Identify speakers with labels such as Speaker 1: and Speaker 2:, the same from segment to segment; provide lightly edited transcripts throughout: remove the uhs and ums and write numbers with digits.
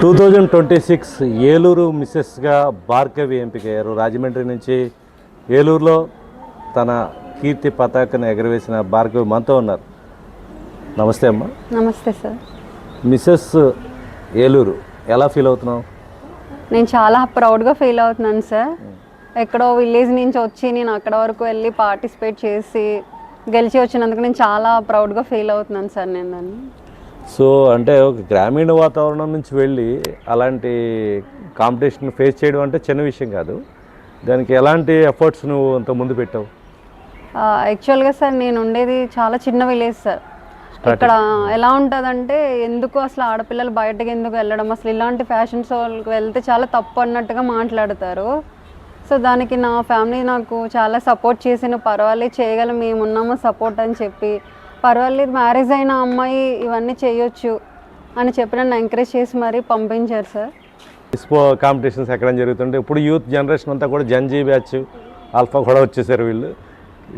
Speaker 1: 2026 ఏలూరు మిసెస్గా భార్గవి ఎంపికయ్యారు. రాజమండ్రి నుంచి ఏలూరులో తన కీర్తి పతాకను ఎగరవేసిన భార్గవి మనతో ఉన్నారు. నమస్తే అమ్మా.
Speaker 2: నమస్తే సార్.
Speaker 1: మిసెస్ ఏలూరు ఎలా ఫీల్ అవుతున్నావు?
Speaker 2: నేను చాలా ప్రౌడ్గా ఫీల్ అవుతున్నాను సార్. ఎక్కడో విలేజ్ నుంచి వచ్చి నేను అక్కడ వరకు వెళ్ళి పార్టిసిపేట్ చేసి గెలిచి వచ్చినందుకు నేను చాలా ప్రౌడ్గా ఫీల్ అవుతున్నాను సార్. నేను దాన్ని
Speaker 1: అంటే ఒక గ్రామీణ వాతావరణం నుంచి వెళ్ళి అలాంటి కాంపిటీషన్ ఫేస్ చేయడం అంటే చిన్న విషయం కాదు. దానికి ఎలాంటి ఎఫర్ట్స్ నువ్వు అంత ముందు పెట్టావు?
Speaker 2: యాక్చువల్గా సార్ నేను ఉండేది చాలా చిన్న విలేజ్ సార్. ఇక్కడ ఎలా ఉంటుందంటే ఎందుకు అసలు ఆడపిల్లలు బయటకు ఎందుకు వెళ్ళడం, అసలు ఇలాంటి ఫ్యాషన్ షోలకు వెళ్తే చాలా తప్పు అన్నట్టుగా మాట్లాడతారు. సో దానికి నా ఫ్యామిలీ నాకు చాలా సపోర్ట్ చేసిన, పర్వాలేదు చేయగలం, మేము ఉన్నాము సపోర్ట్ అని చెప్పి, పర్వాలేదు మ్యారేజ్ అయిన అమ్మాయి ఇవన్నీ చేయొచ్చు అని చెప్పి నన్ను ఎంకరేజ్ చేసి మరీ పంపించారు సార్.
Speaker 1: ఎక్స్పో కాంపిటీషన్స్ ఎక్కడ జరుగుతుంటే ఇప్పుడు యూత్ జనరేషన్ అంతా కూడా జంజీ బ్యాచ్, ఆల్ఫా కూడా వచ్చేసారు.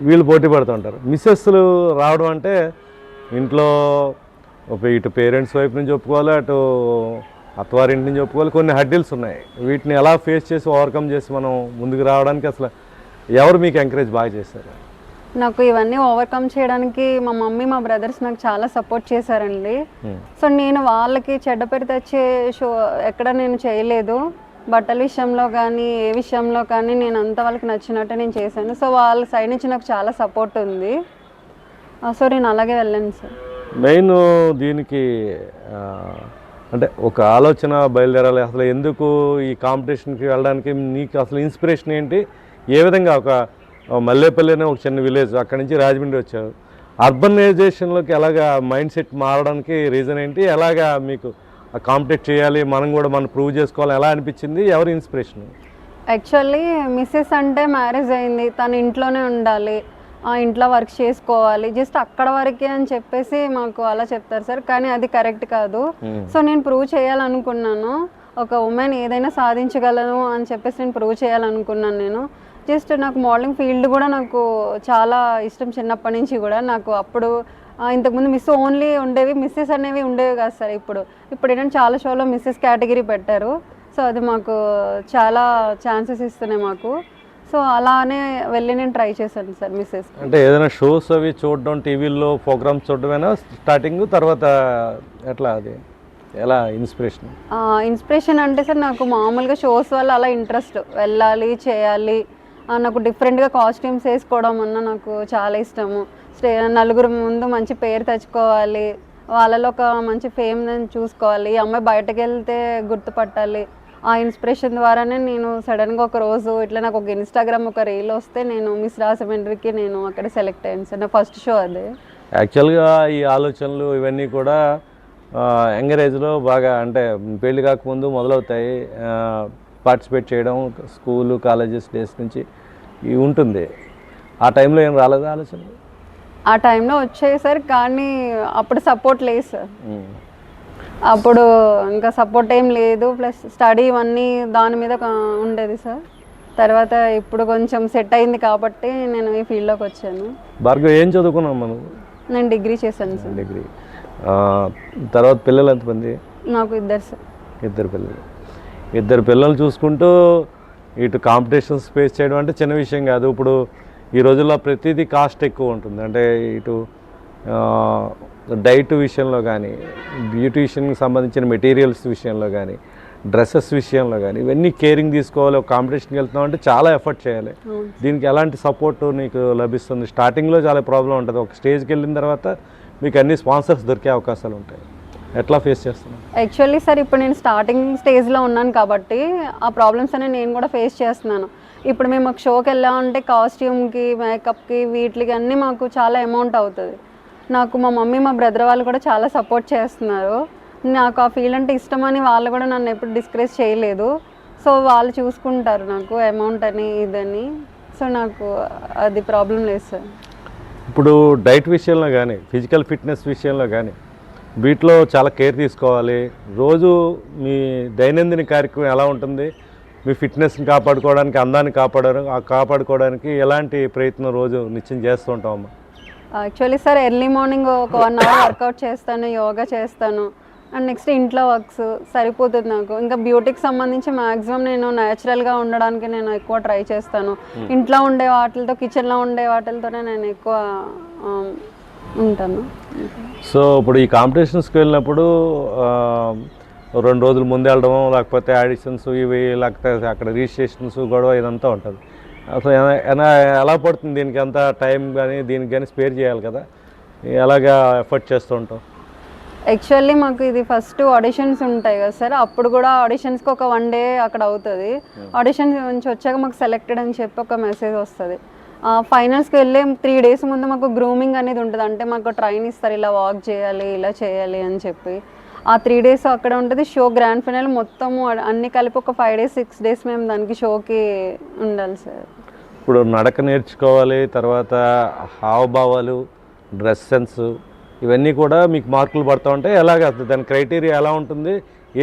Speaker 1: వీళ్ళు పోటీ పడుతుంటారు. మిస్సెస్లు రావడం అంటే ఇంట్లో ఇటు పేరెంట్స్ వైపు నుంచి ఒప్పుకోవాలి, అటు అత్తవారింటి నుంచి ఒప్పుకోవాలి. కొన్ని హడ్డిల్స్ ఉన్నాయి. వీటిని ఎలా ఫేస్ చేసి ఓవర్కమ్ చేసి మనం ముందుకు రావడానికి అసలు ఎవరు మీకు ఎంకరేజ్ బాగా చేశారు?
Speaker 2: నాకు ఇవన్నీ ఓవర్కమ్ చేయడానికి మా మమ్మీ, మా బ్రదర్స్ నాకు చాలా సపోర్ట్ చేశారండి. సో నేను వాళ్ళకి చెడ్డ పేరు తెచ్చే షో ఎక్కడ నేను చేయలేదు. బట్టల విషయంలో కానీ ఏ విషయంలో కానీ నేను అంతా వాళ్ళకి నచ్చినట్టు నేను చేశాను. సో వాళ్ళ సైడ్ నుంచి నాకు చాలా సపోర్ట్ ఉంది. సో నేను అలాగే వెళ్ళాను సార్.
Speaker 1: మెయిన్ దీనికి అంటే ఒక ఆలోచన బయలుదేరాలి. అసలు ఎందుకు ఈ కాంపిటీషన్కి వెళ్ళడానికి నీకు అసలు ఇన్స్పిరేషన్ ఏంటి? ఏ విధంగా ఒక మల్లేపల్లి అనే ఒక చిన్న విలేజ్, అక్కడి నుంచి రాజమండ్రి వచ్చారు. అర్బనైజేషన్లోకి ఎలాగా మైండ్ సెట్ మారడానికి రీజన్ ఏంటి? ఎలాగా మీకు కాంపిటేట్ చేయాలి, మనం కూడా మనం ప్రూవ్ చేసుకోవాలి, ఎలా అనిపించింది? ఎవరి ఇన్స్పిరేషన్?
Speaker 2: యాక్చువల్లీ మిస్సెస్ అంటే మ్యారేజ్ అయింది, తను ఇంట్లోనే ఉండాలి, ఆ ఇంట్లో వర్క్ చేసుకోవాలి, జస్ట్ అక్కడ వరకే అని చెప్పేసి మాకు అలా చెప్తారు సార్. కానీ అది కరెక్ట్ కాదు. సో నేను ప్రూవ్ చేయాలనుకున్నాను, ఒక ఉమెన్ ఏదైనా సాధించగలను అని చెప్పేసి నేను ప్రూవ్ చేయాలనుకున్నాను. నేను జస్ట్ నాకు మోడలింగ్ ఫీల్డ్ కూడా నాకు చాలా ఇష్టం చిన్నప్పటి నుంచి కూడా. నాకు అప్పుడు ఇంతకుముందు మిస్ ఓన్లీ ఉండేవి, మిస్సెస్ అనేవి ఉండేవి కాదు సార్. ఇప్పుడు ఏంటంటే చాలా షోలో మిస్సెస్ కేటగిరీ పెట్టారు. సో అది మాకు చాలా ఛాన్సెస్ ఇస్తున్నాయి మాకు. సో అలానే వెళ్ళి నేను ట్రై చేశాను సార్ మిస్సెస్.
Speaker 1: అంటే ఏదైనా షోస్ అవి చూడడం, టీవీలో ప్రోగ్రామ్స్ చూడడమేనా స్టార్టింగ్? తర్వాత ఎట్లా అది ఎలా ఇన్స్పిరేషన్
Speaker 2: అంటే సార్ నాకు మామూలుగా షోస్ వల్ల అలా ఇంట్రెస్ట్, వెళ్ళాలి చేయాలి, నాకు డిఫరెంట్గా కాస్ట్యూమ్స్ వేసుకోవడం అన్న నాకు చాలా ఇష్టము. నలుగురు ముందు మంచి పేరు తెచ్చుకోవాలి, వాళ్ళలో ఒక మంచి ఫేమ్ చూసుకోవాలి, ఈ అమ్మాయి బయటకు వెళ్తే గుర్తుపట్టాలి. ఆ ఇన్స్పిరేషన్ ద్వారానే నేను సడన్గా ఒక రోజు ఇట్లా నాకు ఒక ఇన్స్టాగ్రామ్ ఒక రీల్ వస్తే నేను మిస్ రాజమండ్రికి నేను అక్కడ సెలెక్ట్ అయ్యాను సార్. నా ఫస్ట్ షో అదే.
Speaker 1: యాక్చువల్గా ఈ ఆలోచనలు ఇవన్నీ కూడా యంగర్ ఏజ్లో బాగా, అంటే పెళ్లి కాకముందు మొదలవుతాయి. పార్టిసిపేట్ చేయడం స్కూలు కాలేజెస్ డేస్ నుంచి ఉంటుంది. ఆ టైంలో ఏం రాలేదు ఆలోచన?
Speaker 2: ఆ టైంలో వచ్చాయి సార్, కానీ అప్పుడు సపోర్ట్ లేదు సార్. అప్పుడు ఇంకా సపోర్ట్ ఏం లేదు, ప్లస్ స్టడీ ఇవన్నీ దాని మీద ఉండేది సార్. తర్వాత ఇప్పుడు కొంచెం సెట్ అయింది కాబట్టి నేను ఈ ఫీల్డ్లోకి వచ్చాను.
Speaker 1: భార్గవ్ ఏం చదువుకున్నాం మనం?
Speaker 2: నేను డిగ్రీ చేశాను సార్.
Speaker 1: డిగ్రీ తర్వాత పిల్లలు ఎంతమంది?
Speaker 2: నాకు ఇద్దరు సార్.
Speaker 1: ఇద్దరు పిల్లలు చూసుకుంటూ ఇటు కాంపిటీషన్స్ ఫేస్ చేయడం అంటే చిన్న విషయం కాదు. ఇప్పుడు ఈ రోజుల్లో ప్రతిదీ కాస్ట్ ఎక్కువ ఉంటుంది. అంటే ఇటు డైట్ విషయంలో కానీ, బ్యూటీషియన్కి సంబంధించిన మెటీరియల్స్ విషయంలో కానీ, డ్రెస్సెస్ విషయంలో కానీ, ఇవన్నీ కేరింగ్ తీసుకోవాలి. ఒక కాంపిటీషన్కి వెళ్తున్నాం అంటే చాలా ఎఫర్ట్ చేయాలి. దీనికి ఎలాంటి సపోర్ట్ నీకు లభిస్తుంది? స్టార్టింగ్లో చాలా ప్రాబ్లం ఉంటుంది. ఒక స్టేజ్కి వెళ్ళిన తర్వాత మీకు అన్ని స్పాన్సర్స్ దొరికే అవకాశాలు ఉంటాయి. ఎట్లా ఫేస్ చేస్తున్నాను?
Speaker 2: యాక్చువల్లీ సార్ ఇప్పుడు నేను స్టార్టింగ్ స్టేజ్లో ఉన్నాను కాబట్టి ఆ ప్రాబ్లమ్స్ అనేవి నేను కూడా ఫేస్ చేస్తున్నాను. ఇప్పుడు మేము ఒక షోకి వెళ్ళామంటే కాస్ట్యూమ్కి, మేకప్కి, వీటికి అన్నీ మాకు చాలా అమౌంట్ అవుతుంది. నాకు మా మమ్మీ, మా బ్రదర్ వాళ్ళు కూడా చాలా సపోర్ట్ చేస్తున్నారు. నాకు ఆ ఫీల్డ్ అంటే ఇష్టమని వాళ్ళు కూడా నన్ను ఎప్పుడు డిస్కరేజ్ చేయలేదు. సో వాళ్ళు చూసుకుంటారు నాకు అమౌంట్ అని ఇదని. సో నాకు అది ప్రాబ్లం లేదు సార్.
Speaker 1: ఇప్పుడు డైట్ విషయంలో కానీ, ఫిజికల్ ఫిట్నెస్ విషయంలో కానీ వీటిలో చాలా కేర్ తీసుకోవాలి. రోజు మీ దైనందిన కార్యక్రమం ఎలా ఉంటుంది? మీ ఫిట్నెస్ని కాపాడుకోవడానికి, అందాన్ని కాపాడుకోవడానికి ఎలాంటి ప్రయత్నం రోజు నిత్యం చేస్తూ ఉంటామమ్మా?
Speaker 2: యాక్చువల్లీ సార్ ఎర్లీ మార్నింగ్ ఒక 1 hour వర్కౌట్ చేస్తాను, యోగా చేస్తాను, అండ్ నెక్స్ట్ ఇంట్లో వర్క్స్ సరిపోతుంది నాకు. ఇంకా బ్యూటీకి సంబంధించి మ్యాక్సిమం నేను న్యాచురల్గా ఉండడానికి నేను ఎక్కువ ట్రై చేస్తాను. ఇంట్లో ఉండే వాటితో, కిచెన్లో ఉండే వాటితోనే నేను ఎక్కువ ఉంటాను.
Speaker 1: సో ఇప్పుడు ఈ కాంపిటీషన్స్కి వెళ్ళినప్పుడు 2 రోజుల ముందు వెళ్ళడం, లేకపోతే ఆడిషన్స్ ఇవి, లేకపోతే అక్కడ రిజిస్ట్రేషన్స్ గొడవ ఇదంతా ఉంటుంది. అసలు ఎలా పడుతుంది దీనికి అంతా టైం కానీ దీనికి కానీ స్పేర్ చేయాలి కదా, ఎలాగా ఎఫర్ట్ చేస్తూ ఉంటాం?
Speaker 2: యాక్చువల్లీ మాకు ఇది ఫస్ట్ ఆడిషన్స్ ఉంటాయి కదా సార్, అప్పుడు కూడా ఆడిషన్స్కి ఒక 1 డే అక్కడ అవుతుంది. ఆడిషన్స్ నుంచి వచ్చాక మాకు సెలెక్టెడ్ అని చెప్పి ఒక మెసేజ్ వస్తుంది. ఫైనల్స్కి వెళ్ళే 3 days ముందు మాకు గ్రూమింగ్ అనేది ఉంటుంది. అంటే మాకు ట్రైన్ ఇస్తారు, ఇలా వాక్ చేయాలి, ఇలా చేయాలి అని చెప్పి. ఆ 3 days అక్కడ ఉంటుంది. షో గ్రాండ్ ఫైనల్ మొత్తము అన్ని కలిపి ఒక 5 days 6 days మేము దానికి షోకి ఉండాలి సార్.
Speaker 1: ఇప్పుడు నడక నేర్చుకోవాలి, తర్వాత హావభావాలు, డ్రెస్ సెన్స్, ఇవన్నీ కూడా మీకు మార్కులు పడుతూ ఉంటాయి. ఎలాగ దాని క్రైటీరియా ఎలా ఉంటుంది,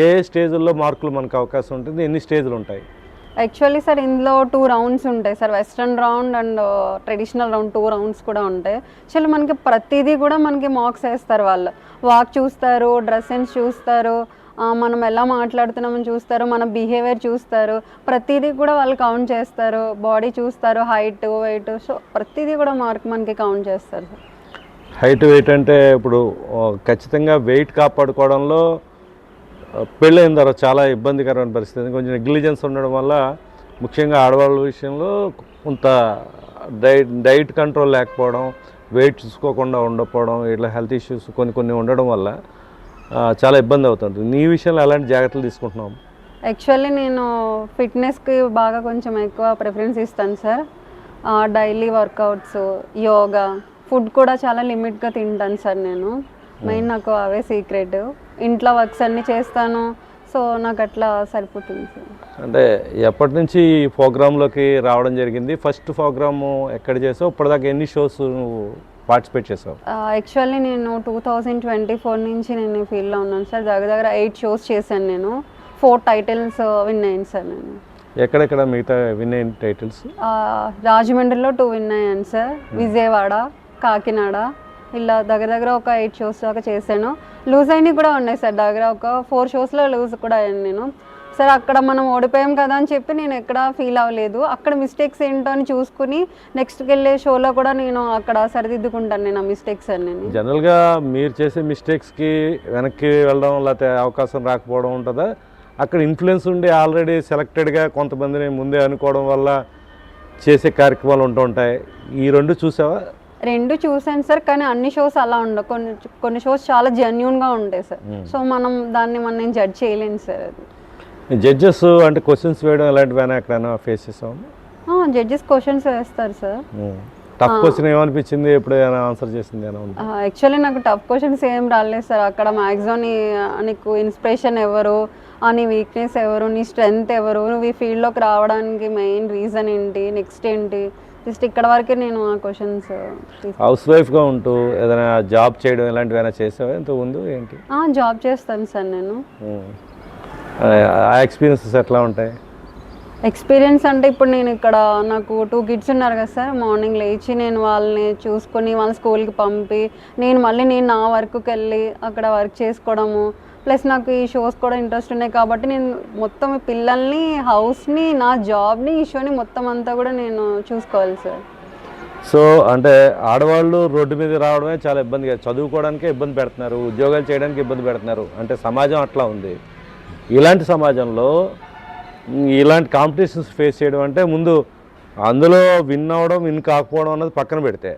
Speaker 1: ఏ స్టేజ్లో మార్కులు మనకు అవకాశం ఉంటుంది, ఎన్ని స్టేజ్లు ఉంటాయి?
Speaker 2: యాక్చువల్లీ సార్ ఇందులో 2 rounds ఉంటాయి sir, western round and traditional round 2 rounds కూడా ఉంటాయి. యాక్చువల్లీ మనకి ప్రతిదీ కూడా మనకి మార్క్స్ వేస్తారు. వాళ్ళు వాక్ చూస్తారు, డ్రెస్ సెన్స్ చూస్తారు, మనం ఎలా మాట్లాడుతున్నామని చూస్తారు, మన బిహేవియర్ చూస్తారు, ప్రతిదీ కూడా వాళ్ళు కౌంట్ చేస్తారు. బాడీ చూస్తారు, హైట్, వెయిట్, సో ప్రతిదీ కూడా మార్క్ మనకి కౌంట్ చేస్తారు సార్.
Speaker 1: హైట్, వెయిట్ అంటే ఇప్పుడు ఖచ్చితంగా వెయిట్ కాపాడుకోవడంలో పెళ్ళైన తర్వాత చాలా ఇబ్బందికరమైన పరిస్థితి. కొంచెం నెగ్లిజెన్స్ ఉండడం వల్ల ముఖ్యంగా ఆడవాళ్ళ విషయంలో కొంత డైట్ కంట్రోల్ లేకపోవడం, వెయిట్ చూసుకోకుండా ఉండకపోవడం, ఇట్లా హెల్త్ ఇష్యూస్ కొన్ని ఉండడం వల్ల చాలా ఇబ్బంది అవుతుంది. నీ విషయంలో ఎలాంటి జాగ్రత్తలు తీసుకుంటున్నాం?
Speaker 2: యాక్చువల్లీ నేను ఫిట్నెస్కి బాగా కొంచెం ఎక్కువ ప్రిఫరెన్స్ ఇస్తాను sir. Daily workouts, yoga, food కూడా చాలా లిమిట్గా తింటాను సార్ నేను. మెయిన్ నాకు అవే సీక్రెట్. ఇంట్లో వర్క్స్ అన్నీ చేస్తాను, సో నాకు అట్లా సరిపోతుంది సార్.
Speaker 1: అంటే ఎప్పటి నుంచి ఈ ప్రోగ్రాంలోకి రావడం జరిగింది? ఫస్ట్ ప్రోగ్రాము ఎక్కడ చేసావు? ఇప్పటిదాకా ఎన్ని షోస్ నువ్వు పార్టిసిపేట్ చేసావు?
Speaker 2: యాక్చువల్లీ నేను 2024 నుంచి నేను ఈ ఫీల్డ్లో ఉన్నాను సార్. దగ్గర 8 shows చేశాను నేను. 4 titles విన్ అయ్యాను సార్ నేను.
Speaker 1: ఎక్కడెక్కడ మిగతా విన్ అయిన టైటిల్స్?
Speaker 2: రాజమండ్రిలో 2 విన్ అయ్యాను సార్, విజయవాడ, కాకినాడ, ఇలా దగ్గర ఒక 8 shows దాకా చేశాను. లూజ్ అయినవి కూడా ఉన్నాయి సార్, దగ్గర ఒక 4 shows లూజ్ కూడా అయ్యాను నేను సార్. అక్కడ మనం ఓడిపోయాం కదా అని చెప్పి నేను ఎక్కడ ఫీల్ అవ్వలేదు. అక్కడ మిస్టేక్స్ ఏంటో అని చూసుకుని నెక్స్ట్కి వెళ్ళే షోలో కూడా నేను అక్కడ సరిదిద్దుకుంటాను నేను ఆ మిస్టేక్స్ అన్ని.
Speaker 1: జనరల్గా మీరు చేసే మిస్టేక్స్కి వెనక్కి వెళ్ళడం లేకపోతే అవకాశం రాకపోవడం ఉంటుందా? అక్కడ ఇన్ఫ్లుయెన్స్ ఉండి ఆల్రెడీ సెలెక్టెడ్గా కొంతమందిని ముందే అనుకోవడం వల్ల చేసే కార్యక్రమాలు ఉంటూ ఉంటాయి. ఈ 2 చూసావా?
Speaker 2: 2 చూసాను సార్, కానీ అన్ని షోస్ అలా ఉండవు. కొన్ని షోస్ చాలా జెన్యూన్గా ఉంటాయి సార్. సో మనం జడ్జ్ చేయలేను సార్. అది
Speaker 1: జడ్జెస్ అంటే క్వశ్చన్స్ వేయడం ఇలాంటివైనా ఎక్కడైనా ఫేస్ చేసాము?
Speaker 2: జడ్జెస్ క్వశ్చన్స్ వేస్తారు సార్.
Speaker 1: టఫ్ క్వశ్చన్ ఏమనిపించింది, ఎప్పుడైనా ఆన్సర్ చేసింది?
Speaker 2: యాక్చువల్లీ నాకు టఫ్ క్వశ్చన్స్ ఏం రాలేదు సార్. అక్కడ మ్యాక్సిమం నీకు ఇన్స్పిరేషన్ ఎవరు, నీ వీక్నెస్ ఎవరు, నీ స్ట్రెంగ్త్ ఎవరు, నువ్వు ఈ ఫీల్డ్లోకి రావడానికి మెయిన్ రీజన్ ఏంటి, నెక్స్ట్ ఏంటి, జస్ట్ ఇక్కడ వరకే నేను ఆ క్వశ్చన్స్.
Speaker 1: హౌస్ వైఫ్గా ఉంటూ ఏదైనా జాబ్ చేయడం ఇలాంటివైనా చేసావా ఇంతకు ముందు? ఏంటి
Speaker 2: జాబ్ చేస్తాను సార్ నేను.
Speaker 1: ఆ ఎక్స్పీరియన్సెస్ ఎట్లా ఉంటాయి?
Speaker 2: ఎక్స్పీరియన్స్ అంటే ఇప్పుడు నేను ఇక్కడ నాకు 2 kids ఉన్నారు కదా సార్. మార్నింగ్ లేచి నేను వాళ్ళని చూసుకొని వాళ్ళ స్కూల్కి పంపి నేను నా వర్క్కి వెళ్ళి అక్కడ వర్క్ చేసుకోవడము, ప్లస్ నాకు ఈ షోస్ కూడా ఇంట్రెస్ట్ ఉన్నాయి కాబట్టి నేను మొత్తం ఈ పిల్లల్ని, హౌస్ని, నా జాబ్ని, ఈ షోని మొత్తం అంతా కూడా నేను చూసుకోవాలి సార్.
Speaker 1: సో అంటే ఆడవాళ్ళు రోడ్డు మీద రావడమే చాలా ఇబ్బందిగా, చదువుకోవడానికే ఇబ్బంది పెడుతున్నారు, ఉద్యోగాలు చేయడానికి ఇబ్బంది పెడుతున్నారు. అంటే సమాజం అట్లా ఉంది. ఇలాంటి సమాజంలో ఇలాంటి కాంపిటీషన్స్ ఫేస్ చేయడం అంటే ముందు అందులో విన్ అవ్వడం, విన్ కాకపోవడం అన్నది పక్కన పెడితే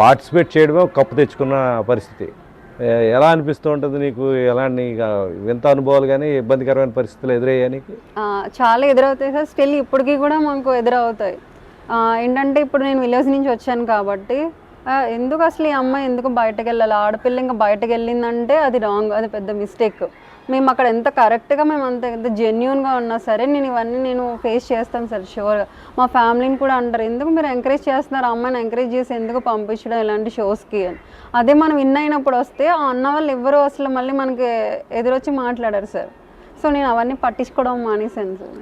Speaker 1: పార్టిసిపేట్ చేయడమే కప్పు తెచ్చుకున్న పరిస్థితి. ఎలా అనిపిస్తూ ఉంటుంది నీకు? ఎలాంటి వింత అనుభవాలు కానీ ఇబ్బందికరమైన పరిస్థితులు ఎదురయ్యాయి నీకు?
Speaker 2: చాలా ఎదురవుతాయి సార్. స్టిల్ ఇప్పటికీ కూడా మాకు ఎదురవుతాయి. ఏంటంటే ఇప్పుడు నేను విలేజ్ నుంచి వచ్చాను కాబట్టి ఎందుకు అసలు ఈ అమ్మాయి ఎందుకు బయటకు వెళ్ళాలి, ఆడపిల్ల ఇంకా బయటకు వెళ్ళిందంటే అది రాంగ్, అది పెద్ద మిస్టేక్. మేము అక్కడ ఎంత కరెక్ట్గా మేము ఎంత జెన్యూన్గా ఉన్నా సరే నేను ఫేస్ చేస్తాను సార్ షూర్గా. మా ఫ్యామిలీని కూడా అంటారు, ఎందుకు మీరు ఎంకరేజ్ చేస్తున్నారు, అమ్మాయిని ఎంకరేజ్ చేసి ఎందుకు పంపించడం ఇలాంటి షోస్కి అని. అదే మనం విన్ అయినప్పుడు వస్తే ఆ అన్న వాళ్ళు ఎవరు అసలు మళ్ళీ మనకి ఎదురొచ్చి మాట్లాడారు సార్. సో నేను అవన్నీ పట్టించుకోవడం మానేశాను సార్.